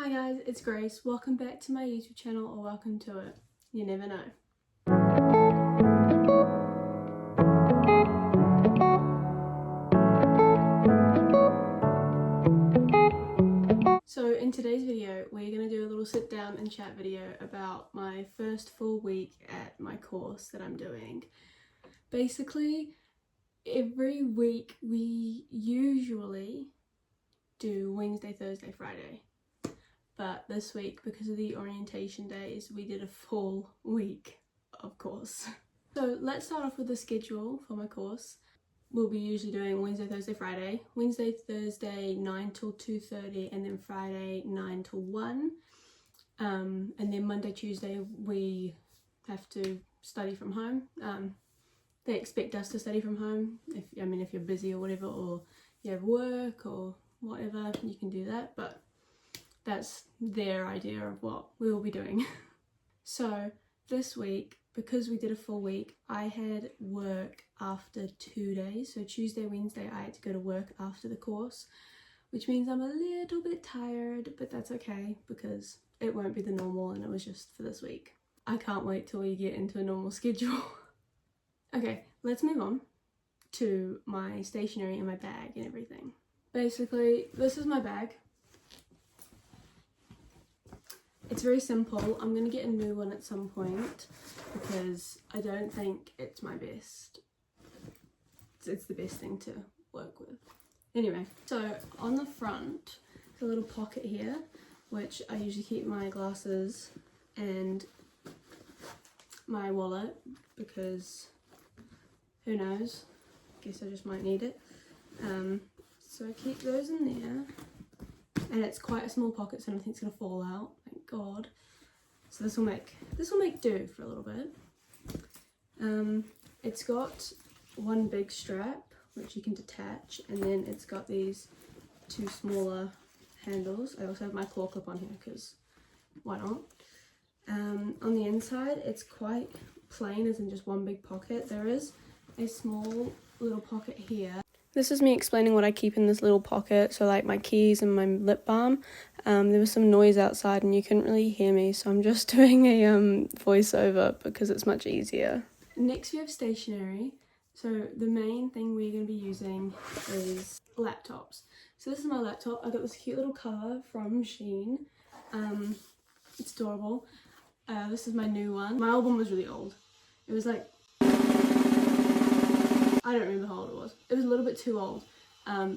Hi guys, it's Grace. Welcome back to my YouTube channel, or welcome to it. You never know. So in today's video, we're going to do a little sit down and chat video about my first full week at my course that I'm doing. Basically, every week we usually do Wednesday, Thursday, Friday. But this week, because of the orientation days, we did a full week of course. So let's start off with the schedule for my course. We'll be usually doing Wednesday, Thursday, Friday. Wednesday, Thursday 9 till 2:30, and then Friday 9 till 1. And then Monday, Tuesday we have to study from home. They expect us to study from home. If you're busy or whatever, or you have work or whatever, you can do that. But that's their idea of what we will be doing. So this week, because we did a full week, I had work after 2 days. So Tuesday, Wednesday, I had to go to work after the course, which means I'm a little bit tired, but that's okay because it won't be the normal and it was just for this week. I can't wait till we get into a normal schedule. Okay, let's move on to my stationery and my bag and everything. Basically, this is my bag. It's very simple. I'm going to get a new one at some point because I don't think it's my best. It's the best thing to work with. Anyway, so on the front, there's a little pocket here, which I usually keep my glasses and my wallet because who knows, guess I just might need it. So I keep those in there. And it's quite a small pocket, so nothing's gonna fall out, thank God. So this will make do for a little bit. It's got one big strap which you can detach, and then it's got these two smaller handles. I also have my claw clip on here because why not? On the inside, it's quite plain, as in just one big pocket. There is a small little pocket here. This is me explaining what I keep in this little pocket, so like my keys and my lip balm. There was some noise outside and you couldn't really hear me, so I'm just doing a voiceover because it's much easier. Next we have stationery. So the main thing we're going to be using is laptops. So this is my laptop. I got this cute little cover from Shein. It's adorable. This is my new one. My old one was really old. It was like, I don't remember how old it was. It was a little bit too old.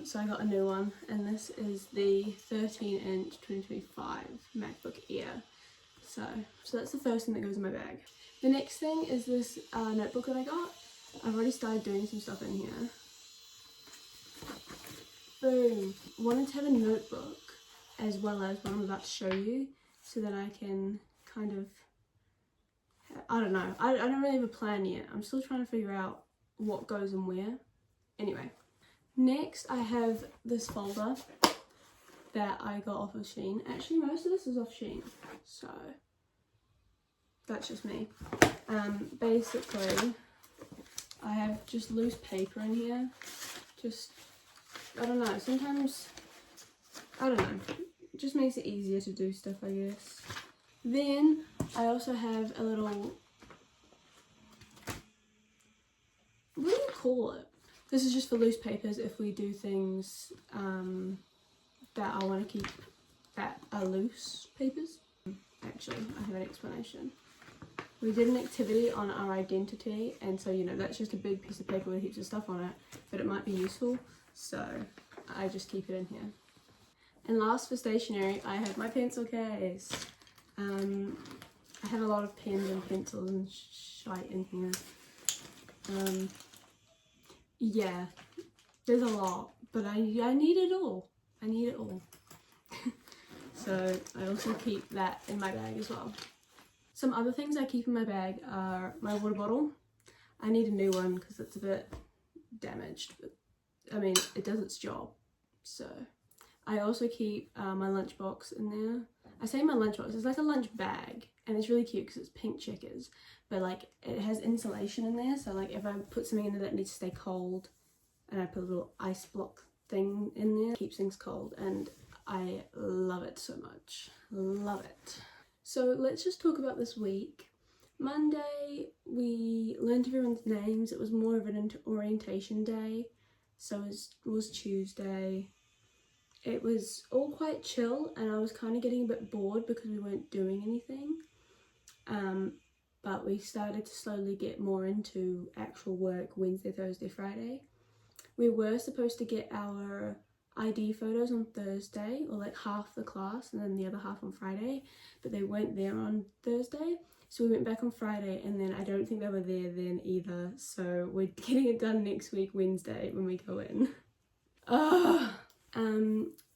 So I got a new one, and this is the 13-inch 2025 MacBook Air. So that's the first thing that goes in my bag. The next thing is this notebook that I got. I've already started doing some stuff in here. Boom. Wanted to have a notebook as well as what I'm about to show you, so that I can kind of, I don't know. I don't really have a plan yet. I'm still trying to figure out what goes and where. Anyway, next I have this folder that I got off of Shein. Actually, most of this is off Shein, so that's just me. Basically, I have just loose paper in here. Just, I don't know, sometimes, I don't know, it just makes it easier to do stuff, I guess. Then I also have a little, what do you call it? This is just for loose papers if we do things that I want to keep that are loose papers. Actually, I have an explanation. We did an activity on our identity, and so, you know, that's just a big piece of paper with heaps of stuff on it, but it might be useful, so I just keep it in here. And last, for stationery, I have my pencil case. I have a lot of pens and pencils and shite in here. Yeah, there's a lot, but I need it all. I need it all. So I also keep that in my bag as well. Some other things I keep in my bag are my water bottle. I need a new one because it's a bit damaged, but I mean, it does its job. So I also keep my lunchbox in there. I say my lunchbox, it's like a lunch bag, and it's really cute because it's pink checkers, but like it has insulation in there, so like if I put something in there that needs to stay cold and I put a little ice block thing in there, it keeps things cold, and I love it so much. Love it. So let's just talk about this week. Monday, we learned everyone's names. It was more of an orientation day. So it was Tuesday. It was all quite chill, and I was kind of getting a bit bored because we weren't doing anything. But we started to slowly get more into actual work Wednesday, Thursday, Friday. We were supposed to get our ID photos on Thursday, or like half the class and then the other half on Friday, but they weren't there on Thursday. So we went back on Friday, and then I don't think they were there then either. So we're getting it done next week, Wednesday, when we go in.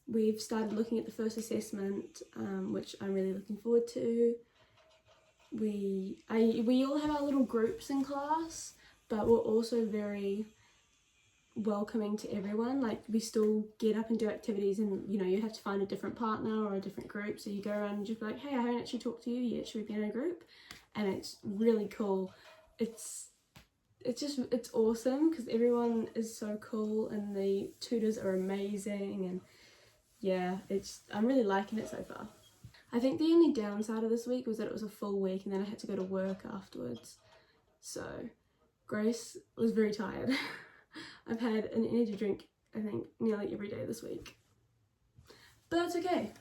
We've started looking at the first assessment, which I'm really looking forward to. We all have our little groups in class, but we're also very welcoming to everyone. Like, we still get up and do activities, and you know, you have to find a different partner or a different group, so you go around and just be like, hey, I haven't actually talked to you yet, should we be in a group? And it's really cool. It's awesome because everyone is so cool and the tutors are amazing, and yeah, I'm really liking it so far. I think the only downside of this week was that it was a full week and then I had to go to work afterwards. So Grace was very tired. I've had an energy drink, I think, nearly every day this week. But that's okay,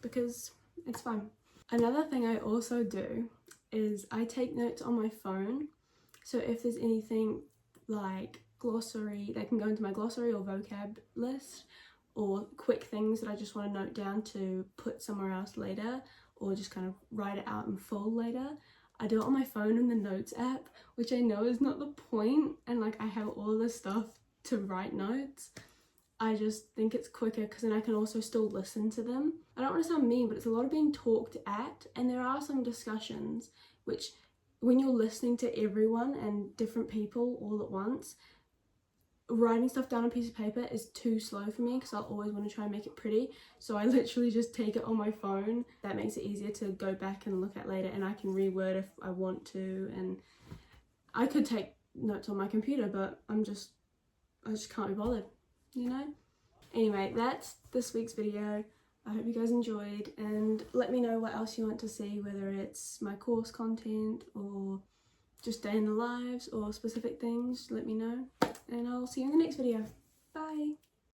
because it's fun. Another thing I also do is I take notes on my phone. So if there's anything like glossary, they can go into my glossary or vocab list, or quick things that I just want to note down to put somewhere else later, or just kind of write it out in full later. I do it on my phone in the notes app, which I know is not the point, and like I have all this stuff to write notes. I just think it's quicker because then I can also still listen to them. I don't want to sound mean, but it's a lot of being talked at, and there are some discussions which, when you're listening to everyone and different people all at once, writing stuff down on a piece of paper is too slow for me because I'll always want to try and make it pretty. So I literally just take it on my phone. That makes it easier to go back and look at later, and I can reword if I want to. And I could take notes on my computer, but I just can't be bothered, you know? Anyway, that's this week's video. I hope you guys enjoyed, and let me know what else you want to see, whether it's my course content or just day in the lives or specific things. Let me know, and I'll see you in the next video. Bye!